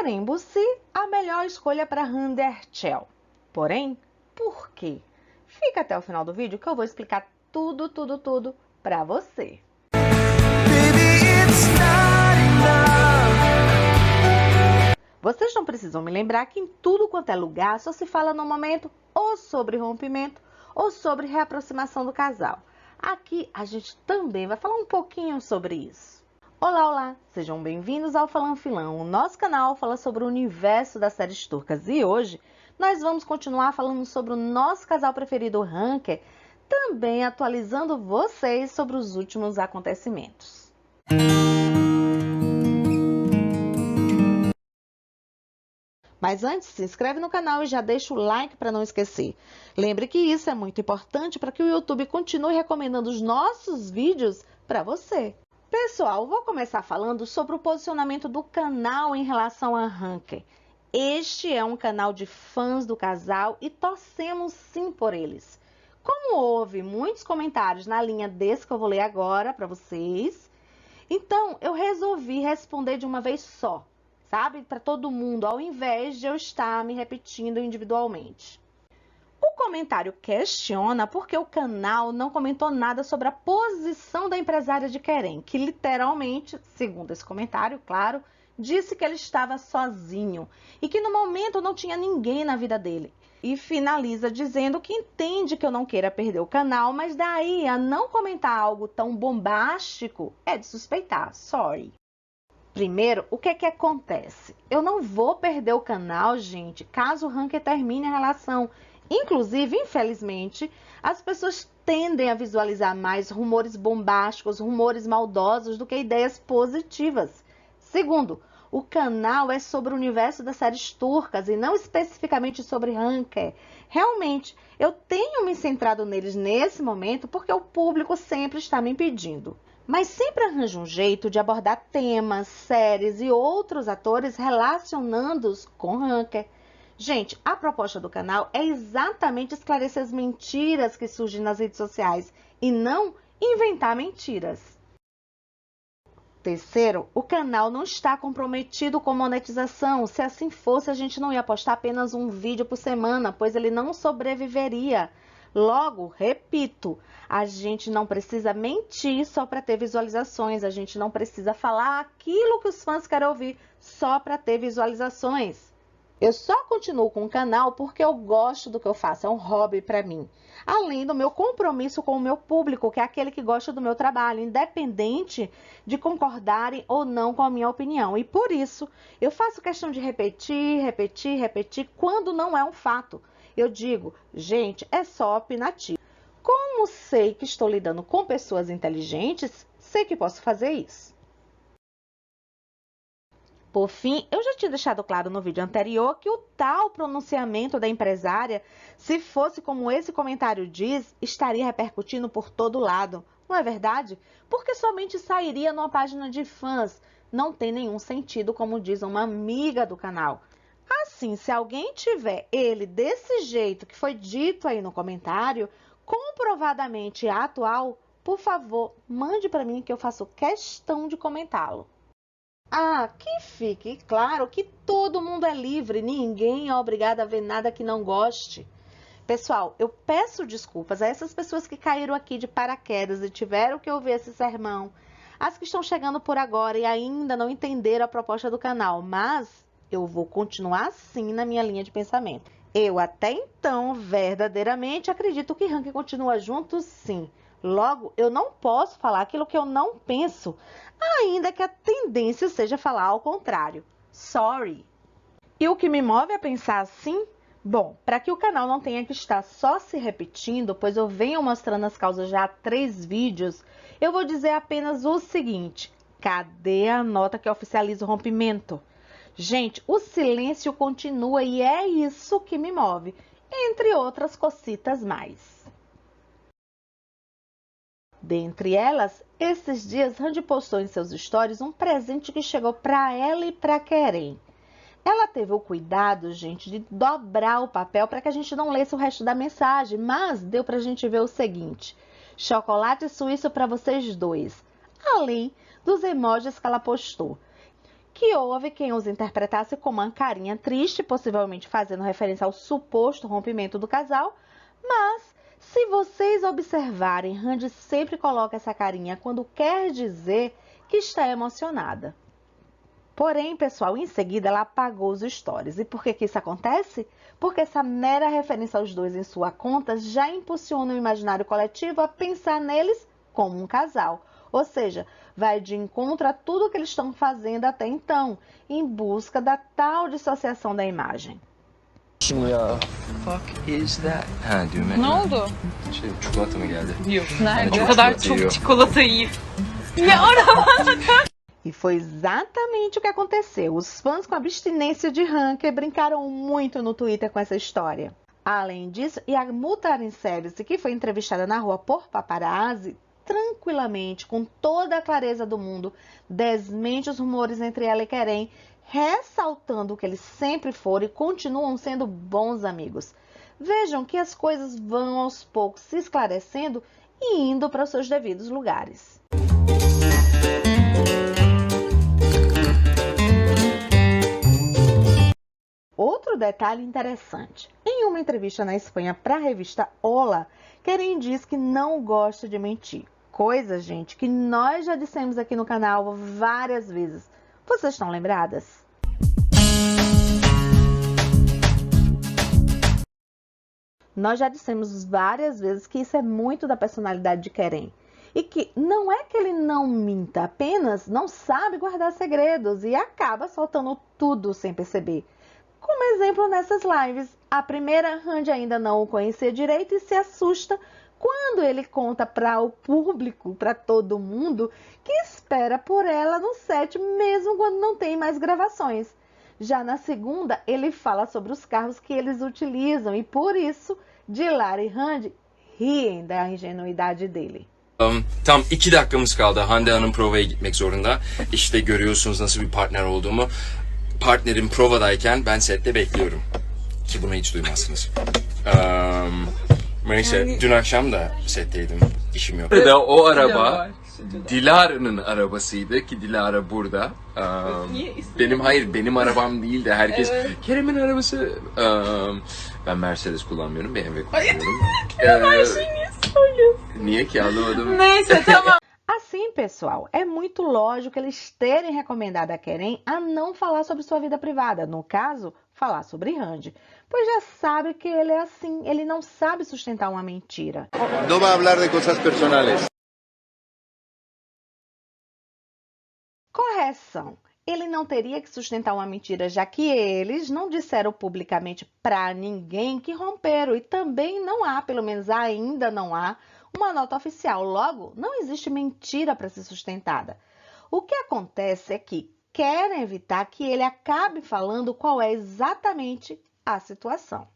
Querembuci, a melhor escolha para Handerchel. Porém, por quê? Fica até o final do vídeo que eu vou explicar tudo para você. Vocês não precisam me lembrar que em tudo quanto é lugar só se fala no momento ou sobre rompimento ou sobre reaproximação do casal. Aqui a gente também vai falar um pouquinho sobre isso. Olá, sejam bem-vindos ao Falanfilão. O nosso canal fala sobre o universo das séries turcas e hoje nós vamos continuar falando sobre o nosso casal preferido, Hanke, também atualizando vocês sobre os últimos acontecimentos. Mas antes, se inscreve no canal e já deixa o like para não esquecer. Lembre que isso é muito importante para que o YouTube continue recomendando os nossos vídeos para você. Pessoal, vou começar falando sobre o posicionamento do canal em relação a Hanke. Este é um canal de fãs do casal e torcemos sim por eles. Como houve muitos comentários na linha desse que eu vou ler agora para vocês, então eu resolvi responder de uma vez só. Sabe? Para todo mundo, ao invés de eu estar me repetindo individualmente. O comentário questiona porque o canal não comentou nada sobre a posição da empresária de Kerem, que literalmente, segundo esse comentário, claro, disse que ele estava sozinho e que no momento não tinha ninguém na vida dele. E finaliza dizendo que entende que eu não queira perder o canal, mas daí a não comentar algo tão bombástico é de suspeitar, sorry. Primeiro, o que é que acontece? Eu não vou perder o canal, gente, caso o Hanke termine a relação. Inclusive, infelizmente, as pessoas tendem a visualizar mais rumores bombásticos, rumores maldosos do que ideias positivas. Segundo, o canal é sobre o universo das séries turcas e não especificamente sobre Hanke. Realmente, eu tenho me centrado neles nesse momento porque o público sempre está me pedindo. Mas sempre arranjo um jeito de abordar temas, séries e outros atores relacionando-os com Hanke. Gente, a proposta do canal é exatamente esclarecer as mentiras que surgem nas redes sociais e não inventar mentiras. Terceiro, o canal não está comprometido com monetização. Se assim fosse, a gente não ia postar apenas um vídeo por semana, pois ele não sobreviveria. Logo, repito, a gente não precisa mentir só para ter visualizações, a gente não precisa falar aquilo que os fãs querem ouvir só para ter visualizações. Eu só continuo com o canal porque eu gosto do que eu faço, é um hobby para mim. Além do meu compromisso com o meu público, que é aquele que gosta do meu trabalho, independente de concordarem ou não com a minha opinião. E por isso, eu faço questão de repetir quando não é um fato. Eu digo, gente, é só opinativo. Como sei que estou lidando com pessoas inteligentes, sei que posso fazer isso. Por fim, eu já tinha deixado claro no vídeo anterior que o tal pronunciamento da empresária, se fosse como esse comentário diz, estaria repercutindo por todo lado. Não é verdade? Porque somente sairia numa página de fãs. Não tem nenhum sentido, como diz uma amiga do canal. Assim, se alguém tiver ele desse jeito que foi dito aí no comentário, comprovadamente atual, por favor, mande para mim que eu faço questão de comentá-lo. Ah, que fique claro que todo mundo é livre, ninguém é obrigado a ver nada que não goste. Pessoal, eu peço desculpas a essas pessoas que caíram aqui de paraquedas e tiveram que ouvir esse sermão, as que estão chegando por agora e ainda não entenderam a proposta do canal, mas eu vou continuar assim na minha linha de pensamento. Eu até então verdadeiramente acredito que Hanke continua junto, sim. Logo, eu não posso falar aquilo que eu não penso, ainda que a tendência seja falar ao contrário. Sorry. E o que me move a pensar assim? Bom, para que o canal não tenha que estar só se repetindo, pois eu venho mostrando as causas já há 3 vídeos, eu vou dizer apenas o seguinte: cadê a nota que oficializa o rompimento? Gente, o silêncio continua e é isso que me move, entre outras cocitas mais. Dentre elas, esses dias, Randy postou em seus stories um presente que chegou para ela e para Kerem. Ela teve o cuidado, gente, de dobrar o papel para que a gente não lesse o resto da mensagem, mas deu para a gente ver o seguinte: chocolate suíço para vocês dois, além dos emojis que ela postou. que houve quem os interpretasse como uma carinha triste, possivelmente fazendo referência ao suposto rompimento do casal, mas se vocês observarem, Randy sempre coloca essa carinha quando quer dizer que está emocionada. Porém, pessoal, em seguida ela apagou os stories. E por que isso acontece? Porque essa mera referência aos dois em sua conta já impulsiona o imaginário coletivo a pensar neles como um casal. Ou seja, vai de encontro a tudo que eles estão fazendo até então, em busca da tal dissociação da imagem. Fuck is that? Ha, düğme. Ne oldu? Çikolata mı geldi? Yok. Nerede? çok O kadar çikolata yiyor. çok çikolata yiyip. Ne aramadı? E foi exatamente o que aconteceu. Os fãs com abstinência de ranker brincaram muito no Twitter com essa história. Além disso, Yağmur Taranservice, que foi entrevistada na rua por paparazzi, tranquilamente, com toda a clareza do mundo, desmente os rumores entre ela e Kerem, ressaltando que eles sempre foram e continuam sendo bons amigos. Vejam que as coisas vão aos poucos se esclarecendo e indo para os seus devidos lugares. Outro detalhe interessante. Em uma entrevista na Espanha para a revista Hola, Kerem diz que não gosta de mentir. Coisa, gente, que nós já dissemos aqui no canal várias vezes. Vocês estão lembradas? Nós já dissemos várias vezes que isso é muito da personalidade de Kerem. E que não é que ele não minta, apenas não sabe guardar segredos e acaba soltando tudo sem perceber. Como exemplo nessas lives, a primeira, Randy ainda não o conhecia direito e se assusta quando ele conta para o público, para todo mundo, que espera por ela no set mesmo quando não tem mais gravações. Já na segunda, ele fala sobre os carros que eles utilizam e por isso, Dilara e Randy riem da ingenuidade dele. Tam 2 dakikamız kaldı. Hande Hanım provaya gitmek zorunda. İşte görüyorsunuz nasıl bir partner olduğumu. Partnerim provadayken ben sette bekliyorum. Ki bunu hiç duymazsınız. Neyse dün akşam da setteydim. İşim yok. O araba Dilara'nın arabasıydı ki Dilara burada. Benim arabam değil de herkes Kerem'in arabası. Ben Mercedes kullanmıyorum, BMW kullanıyorum. Her şeyi niye söylüyorsun? Niye ki anlamadım. Neyse tamam. Assim, pessoal, é muito lógico eles terem recomendado a Kerem a não falar sobre sua vida privada, no caso, falar sobre Randy, pois já sabe que ele é assim, ele não sabe sustentar uma mentira. No va a hablar de cosas personales. Correção. Ele não teria que sustentar uma mentira, já que eles não disseram publicamente para ninguém que romperam e também não há, pelo menos ainda não há, uma nota oficial. Logo, não existe mentira para ser sustentada. O que acontece é que querem evitar que ele acabe falando qual é exatamente a situação.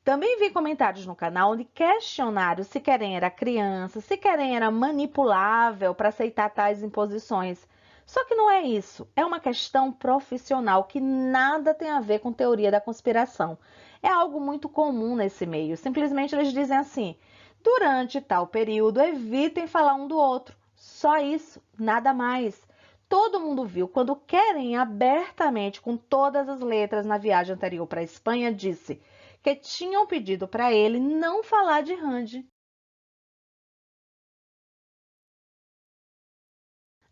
Também vi comentários no canal onde questionaram se Kerem era criança, se Kerem era manipulável para aceitar tais imposições. Só que não é isso, é uma questão profissional que nada tem a ver com teoria da conspiração. É algo muito comum nesse meio, simplesmente eles dizem assim, durante tal período evitem falar um do outro, só isso, nada mais. Todo mundo viu quando Kerem abertamente, com todas as letras na viagem anterior para a Espanha, disse que tinham pedido para ele não falar de Randy.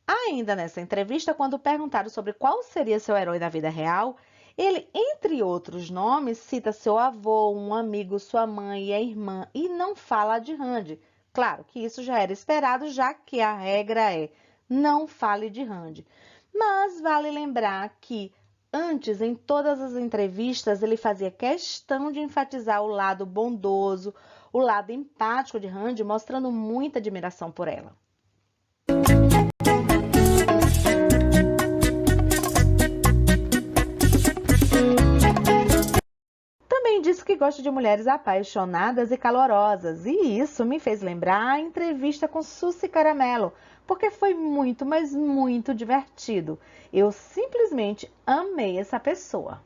Ainda nessa entrevista, quando perguntaram sobre qual seria seu herói da vida real, ele, entre outros nomes, cita seu avô, um amigo, sua mãe e a irmã, e não fala de Randy. Claro que isso já era esperado, já que a regra é não fale de Randy. Mas vale lembrar que antes, em todas as entrevistas, ele fazia questão de enfatizar o lado bondoso, o lado empático de Randy, mostrando muita admiração por ela. Também disse que gosta de mulheres apaixonadas e calorosas, e isso me fez lembrar a entrevista com Suzy Caramelo, porque foi muito, mas muito divertido. Eu simplesmente amei essa pessoa.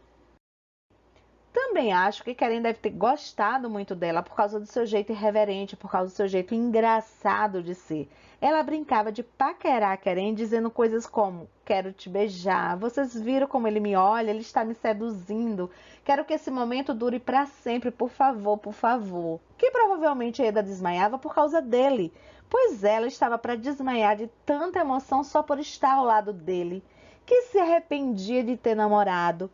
Também acho que Keren deve ter gostado muito dela por causa do seu jeito irreverente, por causa do seu jeito engraçado de ser. Ela brincava de paquerar Keren dizendo coisas como: quero te beijar, vocês viram como ele me olha, ele está me seduzindo, quero que esse momento dure para sempre, por favor, por favor. Que provavelmente Eda desmaiava por causa dele, pois ela estava para desmaiar de tanta emoção só por estar ao lado dele, que se arrependia de ter namorado,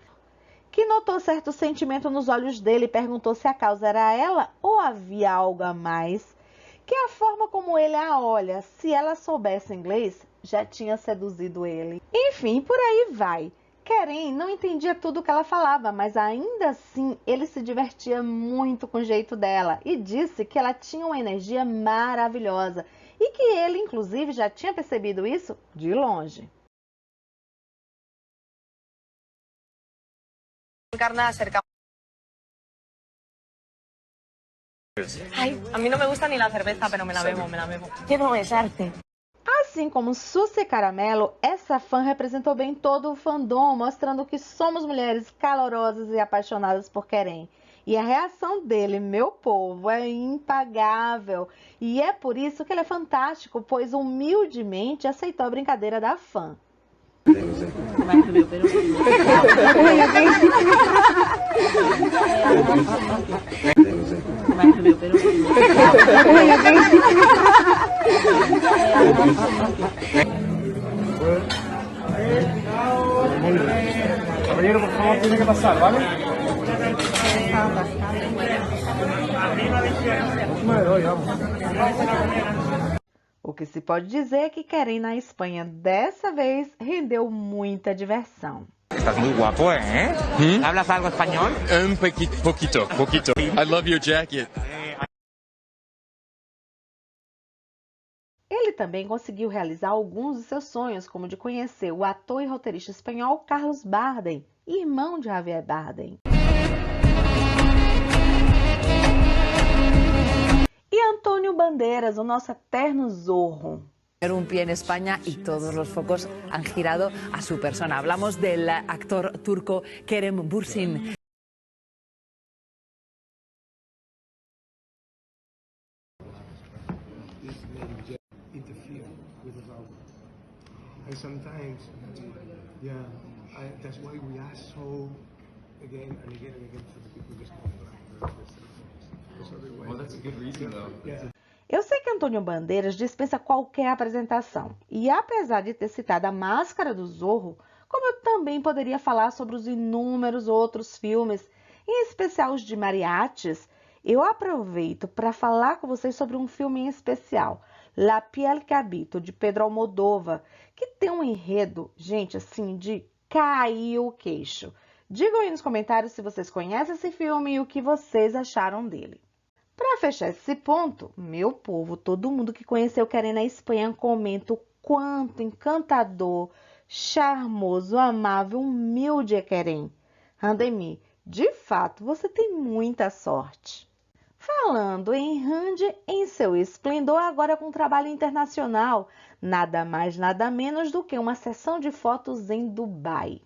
que notou certo sentimento nos olhos dele e perguntou se a causa era ela ou havia algo a mais, que a forma como ele a olha, se ela soubesse inglês, já tinha seduzido ele. Enfim, por aí vai. Keren não entendia tudo o que ela falava, mas ainda assim ele se divertia muito com o jeito dela e disse que ela tinha uma energia maravilhosa e que ele, inclusive, já tinha percebido isso de longe. Encarna acerca. Ay, a mí no me gusta ni la cerveza, pero me la bebo, me la bebo. Quiero besarte. Assim como Suzy Caramelo, essa fã representou bem todo o fandom, mostrando que somos mulheres calorosas e apaixonadas por Keren. E a reação dele, meu povo, é impagável. E é por isso que ele é fantástico, pois humildemente aceitou a brincadeira da fã. Caballero, por favor, tiene que pasar, ¿vale? O que se pode dizer é que Keren na Espanha dessa vez rendeu muita diversão. Estás muy guapo, ¿eh? ¿Hablas algo español? Poquito. I love your jacket. Ele também conseguiu realizar alguns de seus sonhos, como de conhecer o ator e roteirista espanhol Carlos Bardem, irmão de Javier Bardem. E Antônio Bandeiras, o nosso eterno Zorro. Un pie en España y todos los focos han girado a su persona. Hablamos del actor turco Kerem Bürsin. Interfere with the vulva. And sometimes, yeah, that's why we ask so again and again and again for the people just going Well, that's a good reason, though. Yeah. Eu sei que Antônio Bandeiras dispensa qualquer apresentação, e apesar de ter citado A Máscara do Zorro, como eu também poderia falar sobre os inúmeros outros filmes, em especial os de mariachis, eu aproveito para falar com vocês sobre um filme em especial, La piel que habito, de Pedro Almodóvar, que tem um enredo, gente, assim, de cair o queixo. Digam aí nos comentários se vocês conhecem esse filme e o que vocês acharam dele. Para fechar esse ponto, meu povo, todo mundo que conheceu Keren na Espanha comenta o quanto encantador, charmoso, amável, humilde é Keren. Randemir, de fato, você tem muita sorte. Falando em Randy em seu esplendor, agora com trabalho internacional, nada mais, nada menos do que uma sessão de fotos em Dubai.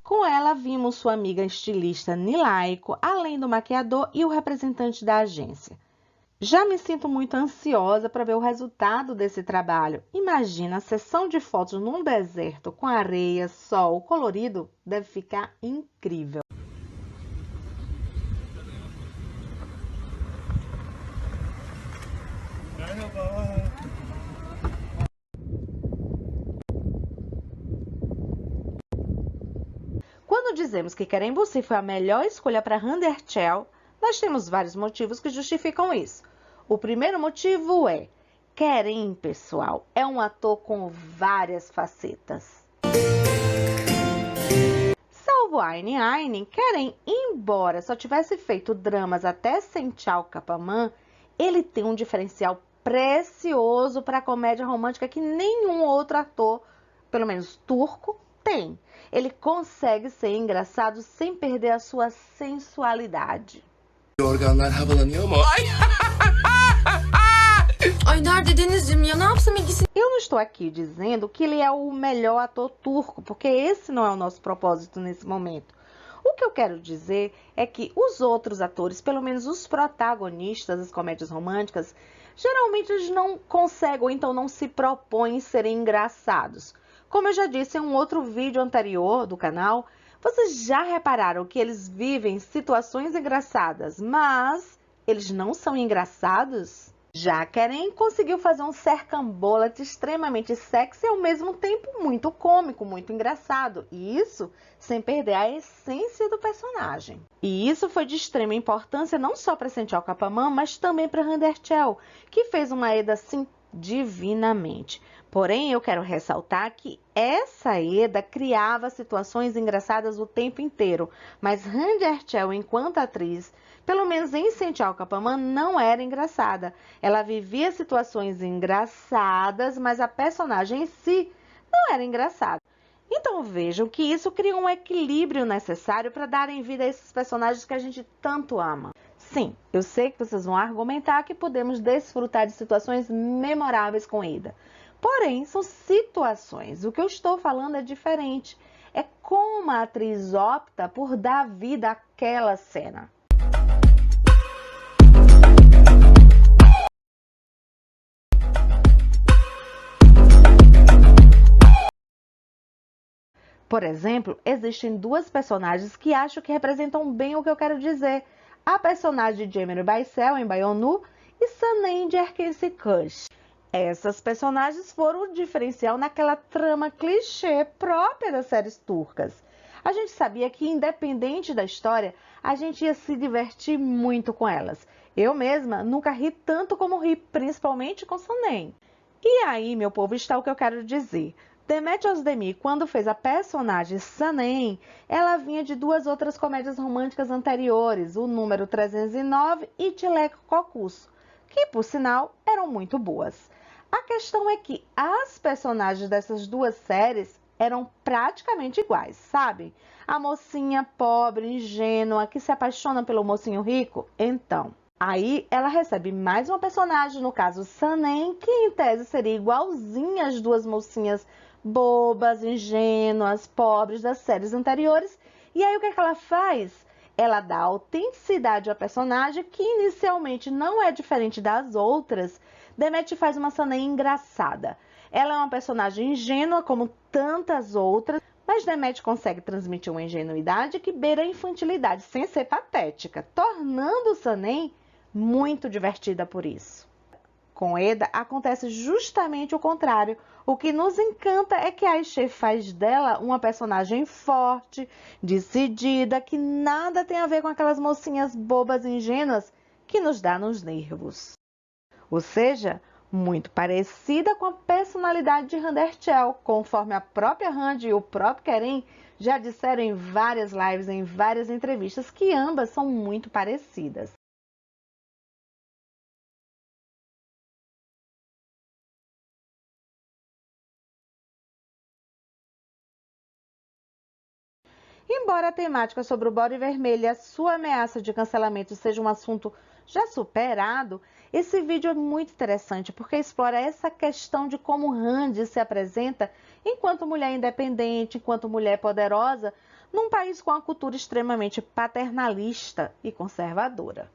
Com ela, vimos sua amiga estilista Nilaiko, além do maquiador e o representante da agência. Já me sinto muito ansiosa para ver o resultado desse trabalho. Imagina a sessão de fotos num deserto com areia, sol, colorido, deve ficar incrível. Quando dizemos que Kerem Bürsin foi a melhor escolha para Randerchel, nós temos vários motivos que justificam isso. O primeiro motivo é: Keren, pessoal, é um ator com várias facetas. Salvo Aine Aine, Keren, embora só tivesse feito dramas até Senchal Kapamã, ele tem um diferencial precioso para a comédia romântica que nenhum outro ator, pelo menos turco, tem. Ele consegue ser engraçado sem perder a sua sensualidade. Organlar havalanıyor mu? Ay nerede Denizciğim ya, ne yapsam ilgisi? Eu não estou estou aqui dizendo que ele é o melhor ator turco, porque esse não é o nosso propósito nesse momento. O que eu quero dizer é que os outros atores, pelo menos os protagonistas das comédias românticas, geralmente eles não conseguem ou então não se propõem a serem engraçados. Como eu já disse em um outro vídeo anterior do canal, vocês já repararam que eles vivem situações engraçadas, mas eles não são engraçados? Já Kerem conseguiu fazer um Serkan-Bolat extremamente sexy e ao mesmo tempo muito cômico, muito engraçado. E isso sem perder a essência do personagem. E isso foi de extrema importância não só para Senthil Kapaman, mas também para Hande Erçel, que fez uma Eda assim divinamente. Porém, eu quero ressaltar que essa Eda criava situações engraçadas o tempo inteiro, mas Hande Erçel, enquanto atriz, pelo menos em Senthil Kapaman, não era engraçada. Ela vivia situações engraçadas, mas a personagem em si não era engraçada. Então vejam que isso cria um equilíbrio necessário para darem vida a esses personagens que a gente tanto ama. Sim, eu sei que vocês vão argumentar que podemos desfrutar de situações memoráveis com Eda. Porém, são situações. O que eu estou falando é diferente. É como a atriz opta por dar vida àquela cena. Por exemplo, existem duas personagens que acho que representam bem o que eu quero dizer. A personagem de Emre Baysel em Bayonu e Sanem de Erkenci Kuş. Essas personagens foram o diferencial naquela trama clichê própria das séries turcas. A gente sabia que, independente da história, a gente ia se divertir muito com elas. Eu mesma nunca ri tanto como ri, principalmente com Sanem. E aí, meu povo, está o que eu quero dizer. Demet Özdemir, quando fez a personagem Sanem, ela vinha de duas outras comédias românticas anteriores, o número 309 e Çilek Kokusu, que, por sinal, eram muito boas. A questão é que as personagens dessas duas séries eram praticamente iguais, sabe? A mocinha pobre, ingênua, que se apaixona pelo mocinho rico, então... Aí ela recebe mais uma personagem, no caso Sanem, que em tese seria igualzinha às duas mocinhas bobas, ingênuas, pobres das séries anteriores. E aí o que é que ela faz? Ela dá autenticidade à personagem, que inicialmente não é diferente das outras. Demet faz uma Sanem engraçada. Ela é uma personagem ingênua, como tantas outras, mas Demet consegue transmitir uma ingenuidade que beira a infantilidade, sem ser patética, tornando Sanem muito divertida por isso. Com Eda acontece justamente o contrário. O que nos encanta é que Ayşe faz dela uma personagem forte, decidida, que nada tem a ver com aquelas mocinhas bobas e ingênuas que nos dá nos nervos. Ou seja, muito parecida com a personalidade de Hande Erçel, conforme a própria Hande e o próprio Kerem já disseram em várias lives, em várias entrevistas, que ambas são muito parecidas. Embora a temática sobre o bode vermelho e a sua ameaça de cancelamento seja um assunto já superado, esse vídeo é muito interessante porque explora essa questão de como Hande se apresenta enquanto mulher independente, enquanto mulher poderosa, num país com uma cultura extremamente paternalista e conservadora.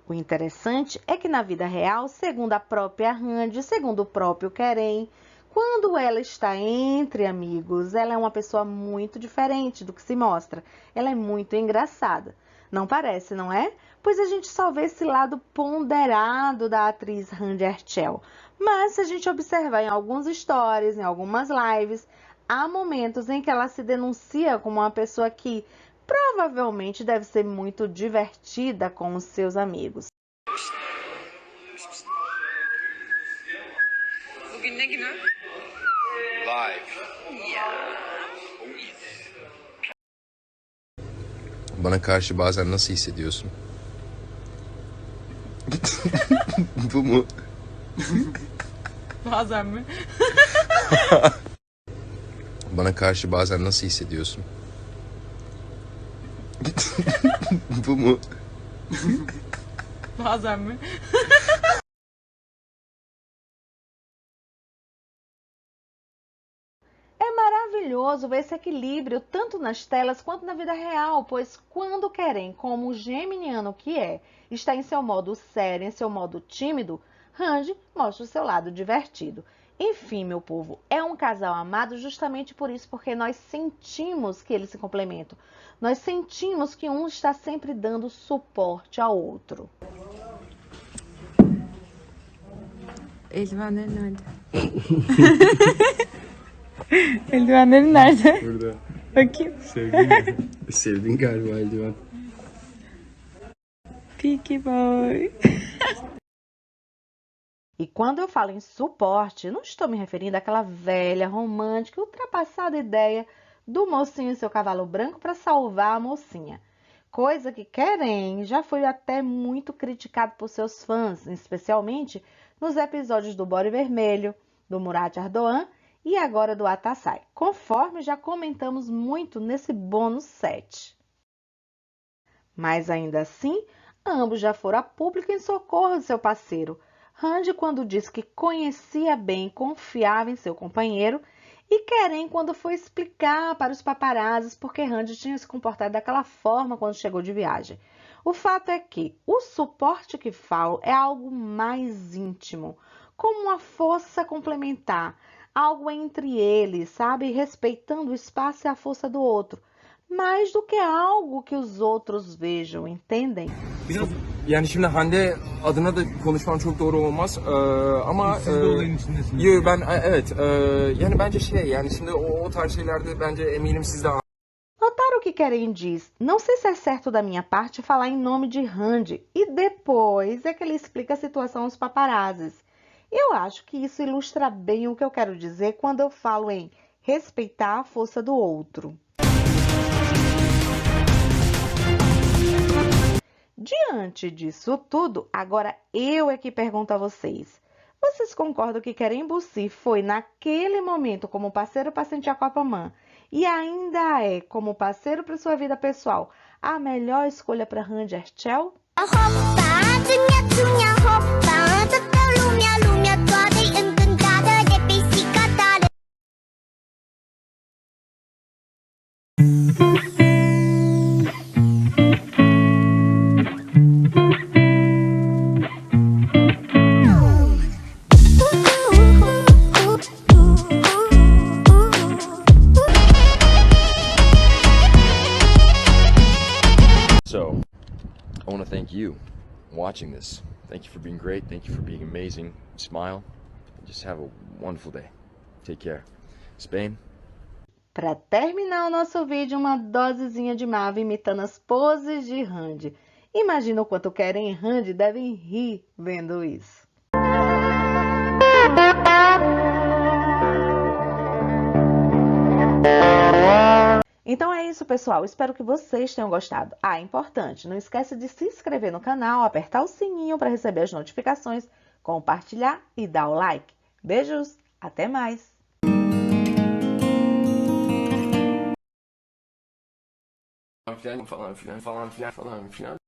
O interessante é que na vida real, segundo a própria Hande, segundo o próprio Kerem, quando ela está entre amigos, ela é uma pessoa muito diferente do que se mostra. Ela é muito engraçada. Não parece, não é? Pois a gente só vê esse lado ponderado da atriz Hande Erçel. Mas se a gente observar em alguns stories, em algumas lives, há momentos em que ela se denuncia como uma pessoa que provavelmente deve ser muito divertida com os seus amigos. Bugün ne günü? Live. Bana karşı bazen nasıl hissediyorsun? Bu mu? Bazen mi? Bana karşı bazen nasıl hissediyorsun? Bu mu? Bazen mi? maravilhoso ver esse equilíbrio tanto nas telas quanto na vida real, pois quando Keren, como o geminiano que é, está em seu modo sério, em seu modo tímido, Randy mostra o seu lado divertido. Enfim, meu povo, é um casal amado justamente por isso, porque nós sentimos que eles se complementam. Nós sentimos que um está sempre dando suporte ao outro. Eldivenleri nerede? Eldivenleri nerede? Burada. Bakayım. Sevdin galiba eldiven. Peaky Boy. E quando eu falo em suporte, não estou me referindo àquela velha, romântica, ultrapassada ideia do mocinho e seu cavalo branco para salvar a mocinha. Coisa que Keren já foi até muito criticado por seus fãs, especialmente nos episódios do Body Vermelho, do Murat Erdoğan e agora do Atassai, conforme já comentamos muito nesse bônus 7. Mas ainda assim, ambos já foram a público em socorro de seu parceiro. Randy quando disse que conhecia bem e confiava em seu companheiro, e Keren quando foi explicar para os paparazzis porque Randy tinha se comportado daquela forma quando chegou de viagem. O fato é que o suporte que falo é algo mais íntimo, como uma força complementar, algo entre eles, sabe? Respeitando o espaço e a força do outro, mais do que algo que os outros vejam, entendem? Yani şimdi Hande adına da konuşmam çok doğru olmaz ama yo, ben evet yani bence yani şimdi o tarz şeylerde bence eminim siz de Notaram o que Keren diz? Não sei se é certo da minha parte falar em nome de Randy e depois é que ele explica a situação aos paparazzis. Eu acho que isso ilustra bem o que eu quero dizer quando eu falo em respeitar a força do outro. Diante disso tudo, agora eu é que pergunto a vocês. Vocês concordam que Keren Bürsin foi naquele momento como parceiro para sentir a Aquaman e ainda é como parceiro para sua vida pessoal a melhor escolha para Randy Erçel? So, I want to thank you watching this. Thank you for being great. Thank you for being amazing. Smile. And just have a wonderful day. Take care. Spain. Para terminar o nosso vídeo, uma dosezinha de Marvel imitando as poses de Randy. Imagina o quanto Keren e Randy devem rir vendo isso. Então é isso, pessoal. Espero que vocês tenham gostado. Ah, importante, não esquece de se inscrever no canal, apertar o sininho para receber as notificações, compartilhar e dar o like. Beijos, até mais! Falan filan.